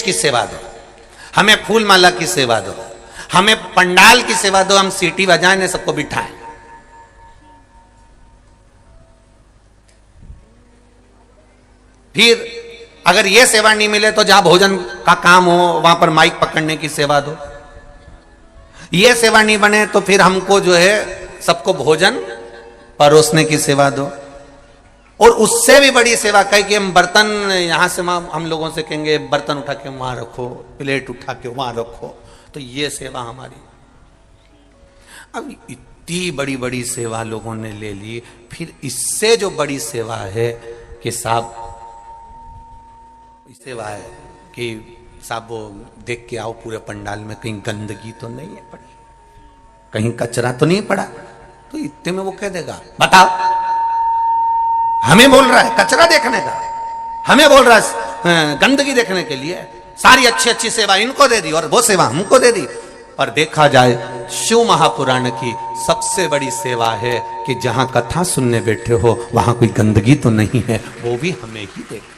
की सेवा दो, हमें फूल माला की सेवा दो, हमें पंडाल की सेवा दो, हम सीटी बजाएं ने सबको बिठाएं। फिर अगर यह सेवा नहीं मिले तो जहां भोजन का काम हो वहां पर माइक पकड़ने की सेवा दो। यह सेवा नहीं बने तो फिर हमको जो है सबको भोजन परोसने की सेवा दो। और उससे भी बड़ी सेवा कही कि हम बर्तन यहां से हम लोगों से कहेंगे बर्तन उठा के वहां रखो, प्लेट उठा के वहां रखो, तो ये सेवा हमारी। अब इतनी बड़ी बड़ी सेवा लोगों ने ले ली, फिर इससे जो बड़ी सेवा है कि साहब सेवा है कि साहब वो देख के आओ पूरे पंडाल में कहीं गंदगी तो नहीं है पड़ी, कहीं कचरा तो नहीं पड़ा, तो इतने में वो कह देगा बताओ, हमें बोल रहा है कचरा देखने का, हमें बोल रहा है गंदगी देखने के लिए, सारी अच्छी अच्छी सेवा इनको दे दी और वो सेवा हमको दे दी। पर देखा जाए शिव महापुराण की सबसे बड़ी सेवा है कि जहां कथा सुनने बैठे हो वहां कोई गंदगी तो नहीं है, वो भी हमें ही देखना।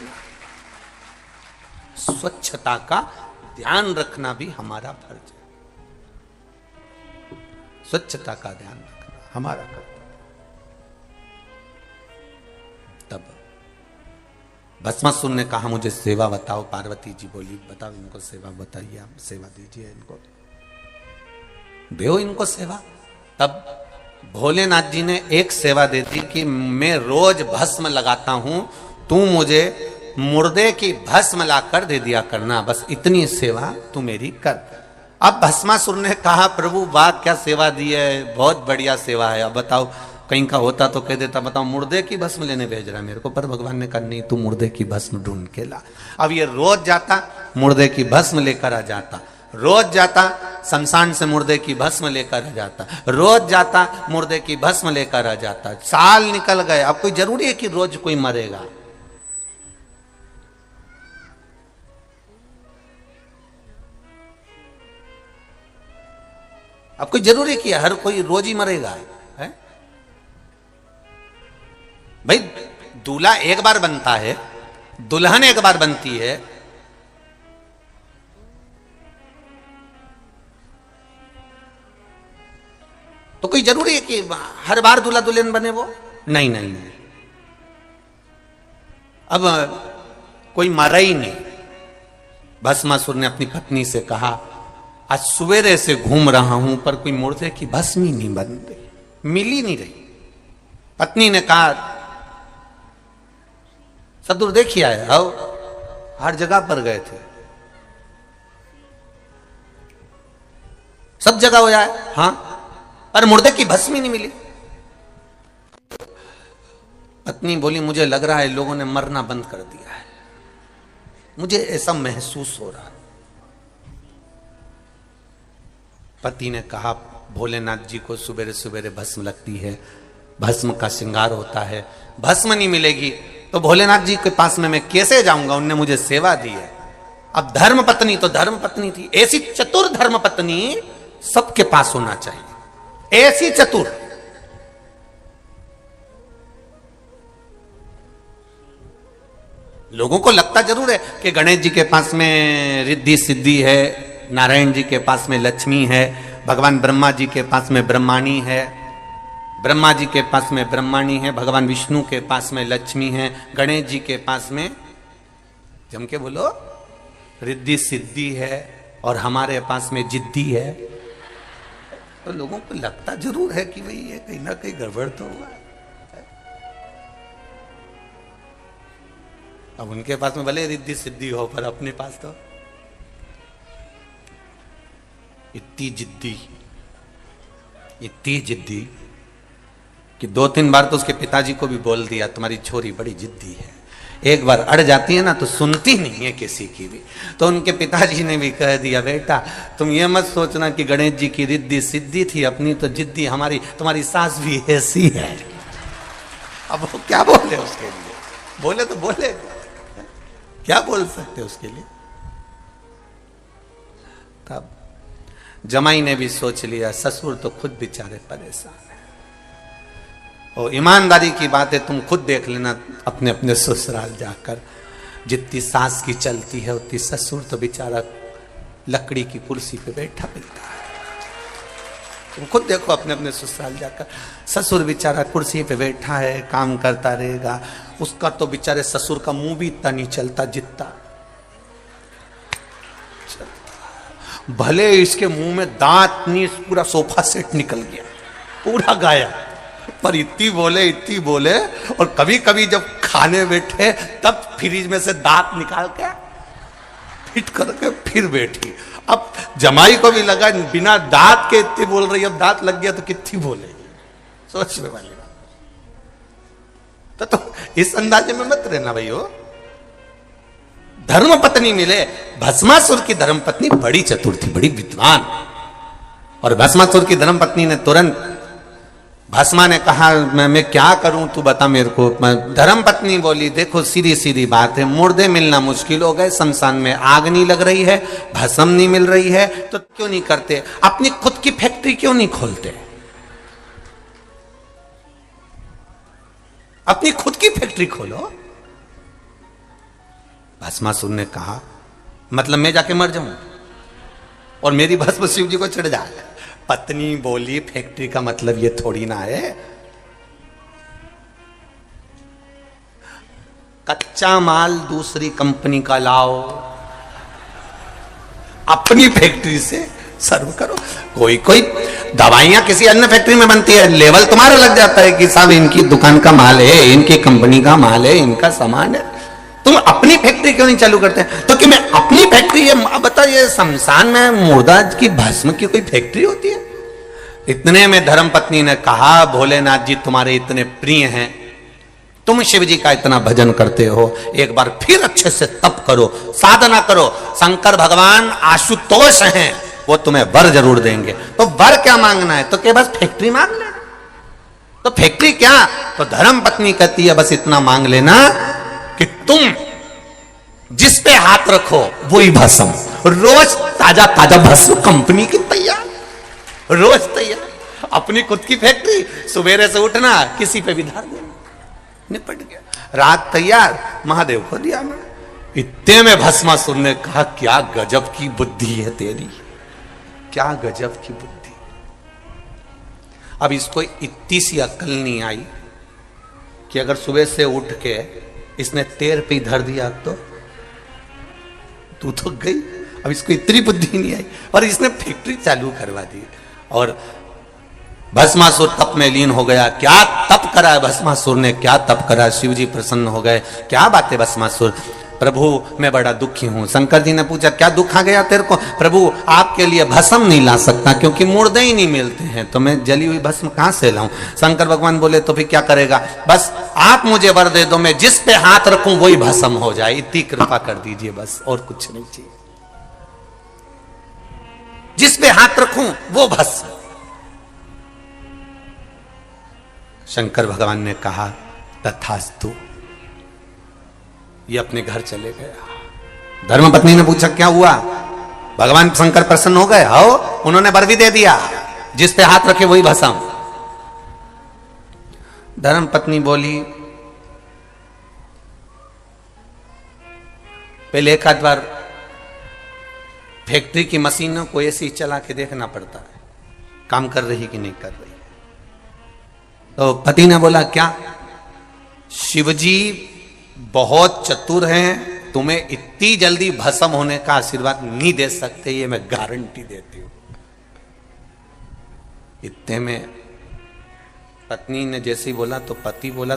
स्वच्छता का ध्यान रखना भी हमारा फर्ज है, स्वच्छता का ध्यान रखना हमारा कर्तव्य। तब भस्मासुर ने कहा मुझे सेवा बताओ, पार्वती जी बोली बताओ इनको सेवा बताइए, आप सेवा दीजिए इनको, दो इनको सेवा। तब भोलेनाथ जी ने एक सेवा दे दी कि मैं रोज भस्म लगाता हूं, तू मुझे मुर्दे की भस्म लाकर दे दिया करना, बस इतनी सेवा तू मेरी कर। अब भस्मासुर ने कहा प्रभु वाह क्या सेवा दी है, बहुत बढ़िया सेवा है, अब बताओ कहीं का होता तो कह देता बताओ मुर्दे की भस्म लेने भेज रहा है मेरे को, पर भगवान ने कहा नहीं तू मुर्दे की भस्म ढूंढ के ला। अब ये रोज जाता मुर्दे की भस्म लेकर आ जाता, रोज जाता शमशान से मुर्दे की भस्म लेकर आ जाता, रोज जाता मुर्दे की भस्म लेकर आ जाता। साल निकल गए, अब कोई जरूरी है कि रोज कोई मरेगा? अब कोई जरूरी है कि हर कोई रोज ही मरेगा? है भाई, दूल्हा एक बार बनता है, दुल्हन एक बार बनती है, तो कोई जरूरी है कि हर बार दूल्हा दुल्हन बने वो? नहीं नहीं नहीं। अब कोई मरा ही नहीं। भस्मासुर ने अपनी पत्नी से कहा आज सवेरे से घूम रहा हूं पर कोई मुर्दे की भस्म ही नहीं बन रही, मिल ही नहीं रही। पत्नी ने कहा सदुर देखिए आए, आओ हर जगह पर गए थे, सब जगह हो जाए, हाँ, पर मुर्दे की भस्म ही नहीं मिली। पत्नी बोली मुझे लग रहा है लोगों ने मरना बंद कर दिया है, मुझे ऐसा महसूस हो रहा है। पति ने कहा भोलेनाथ जी को सुबेरे सुबेरे भस्म लगती है, भस्म का श्रृंगार होता है, भस्म नहीं मिलेगी तो भोलेनाथ जी के पास में मैं कैसे जाऊंगा, उनने मुझे सेवा दी है। अब धर्म पत्नी तो धर्म पत्नी थी, ऐसी चतुर धर्म पत्नी सबके पास होना चाहिए, ऐसी चतुर। लोगों को लगता जरूर है कि गणेश जी के पास में रिद्धि सिद्धि है, नारायण जी के पास में लक्ष्मी है, भगवान ब्रह्मा जी के पास में ब्रह्माणी है, ब्रह्मा जी के पास में ब्रह्माणी है, भगवान विष्णु के पास में लक्ष्मी है, गणेश जी के पास में जम के बोलो रिद्धि सिद्धि है, और हमारे पास में जिद्दी है। तो लोगों को लगता जरूर है कि भाई ये कहीं ना कहीं गड़बड़ तो हुआ है। अब उनके पास में भले रिद्धि सिद्धि हो पर अपने पास तो इतनी जिद्दी कि 2-3 बार तो उसके पिताजी को भी बोल दिया तुम्हारी छोरी बड़ी जिद्दी है, एक बार अड़ जाती है ना तो सुनती नहीं है किसी की भी। तो उनके पिताजी ने भी कह दिया बेटा तुम ये मत सोचना कि गणेश जी की रिद्धि सिद्धि थी, अपनी तो जिद्दी हमारी, तुम्हारी सास भी ऐसी है। अब वो क्या बोले उसके लिए, बोले तो बोले, क्या बोल सकते उसके लिए। तब जमाई ने भी सोच लिया ससुर तो खुद बेचारे परेशान है, और ईमानदारी की बात है तुम खुद देख लेना अपने अपने ससुराल जाकर, जितनी सास की चलती है उतनी ससुर तो बेचारा लकड़ी की कुर्सी पे बैठा मिलता है। तुम खुद देखो अपने अपने ससुराल जाकर, ससुर बेचारा कुर्सी पे बैठा है, काम करता रहेगा। उसका तो बेचारे ससुर का मुंह भी इतना नहीं चलता जितना, भले इसके मुंह में दांत नहीं, पूरा सोफा सेट निकल गया, पूरा गाया, पर इतनी बोले। और कभी कभी जब खाने बैठे तब फ्रिज में से दांत निकाल के फिट करके फिर बैठी। अब जमाई को भी लगा बिना दांत के इतनी बोल रही, अब दांत लग गया तो कितनी बोलेगी। सोचने वाली बात। तो इस अंदाजे में मत रहना भाइयों। धर्म पत्नी मिले, भस्मासुर की धर्म पत्नी बड़ी चतुर थी, बड़ी विद्वान। और भस्मासुर की धर्म पत्नी ने तुरंत, भस्मा ने कहा मैं क्या करूं तू बता मेरे को। धर्म पत्नी बोली देखो सीधी सीधी बात है, मुर्दे मिलना मुश्किल हो गए, शमशान में आग नहीं लग रही है, भस्म नहीं मिल रही है, तो क्यों नहीं करते अपनी खुद की फैक्ट्री, क्यों नहीं खोलते अपनी खुद की फैक्ट्री खोलो। भस्मासुर ने कहा मतलब मैं जाके मर जाऊं और मेरी भस्म शिव जी को चढ़ जाए। पत्नी बोली फैक्ट्री का मतलब ये थोड़ी ना है, कच्चा माल दूसरी कंपनी का लाओ, अपनी फैक्ट्री से सर्व करो। कोई कोई दवाइयां किसी अन्य फैक्ट्री में बनती है, लेवल तुम्हारा लग जाता है कि साहब इनकी दुकान का माल है, इनकी कंपनी का माल है, इनका सामान है। तुम अपनी फैक्ट्री क्यों नहीं चालू करते? तो कि मैं अपनी फैक्ट्री, ये बताइए शमशान में मुर्दा की भस्म की कोई फैक्ट्री होती है? इतने में धर्म पत्नी ने कहा भोलेनाथ जी तुम्हारे इतने प्रिय हैं, तुम शिव जी का इतना भजन करते हो, एक बार फिर अच्छे से तप करो, साधना करो। शंकर भगवान आशुतोष हैं, वो तुम्हें वर जरूर देंगे। तो वर क्या मांगना है? तो क्या बस फैक्ट्री मांग लेना? तो फैक्ट्री क्या? तो धर्म पत्नी कहती है बस इतना मांग लेना कि तुम जिस पे हाथ रखो वही भस्म, रोज ताजा ताजा भस्म कंपनी की तैयार, रोज तैयार। अपनी खुद की फैक्ट्री, सवेरे से उठना किसी पे भी धार देना, निपट गया। रात तैयार, महादेव को दिया मैं। इतने में भस्मासुर ने कहा क्या गजब की बुद्धि है तेरी, क्या गजब की बुद्धि। अब इसको इतनी सी अक्ल नहीं आई कि अगर सुबह से उठ के इसने तेर पे धर दिया तो तू तो गई। अब इसको इतनी बुद्धि नहीं आई और इसने फैक्ट्री चालू करवा दी। और भस्मासुर तप में लीन हो गया। क्या तप करा है भस्मासुर ने, क्या तप करा, शिव जी प्रसन्न हो गए। क्या बात है भस्मासुर, प्रभु मैं बड़ा दुखी हूं। शंकर जी ने पूछा क्या दुख आ गया तेरे को? प्रभु आपके लिए भस्म नहीं ला सकता क्योंकि मुर्दे ही नहीं मिलते हैं, तो मैं जली हुई भस्म कहां से लाऊं? शंकर भगवान बोले तो फिर क्या करेगा? बस आप मुझे वर दे दो, मैं जिस पे हाथ रखूं वही भस्म हो जाए, इतनी कृपा कर दीजिए बस, और कुछ नहीं चाहिए। जिस पे हाथ रखूं वो भस्म। शंकर भगवान ने कहा तथास्तु, ये अपने घर चले गया। धर्मपत्नी ने पूछा क्या हुआ? भगवान शंकर प्रसन्न हो गए? आओ, उन्होंने वर भी दे दिया, जिस पे हाथ रखे वही भस्म। धर्मपत्नी बोली पहले एक आध बार फैक्ट्री की मशीनों को ऐसे ही चला के देखना पड़ता है काम कर रही कि नहीं कर रही। तो पति ने बोला क्या? शिवजी बहुत चतुर हैं, तुम्हें इतनी जल्दी भस्म होने का आशीर्वाद नहीं दे सकते, ये मैं गारंटी देती हूं। इतने में पत्नी ने जैसे ही बोला तो पति बोला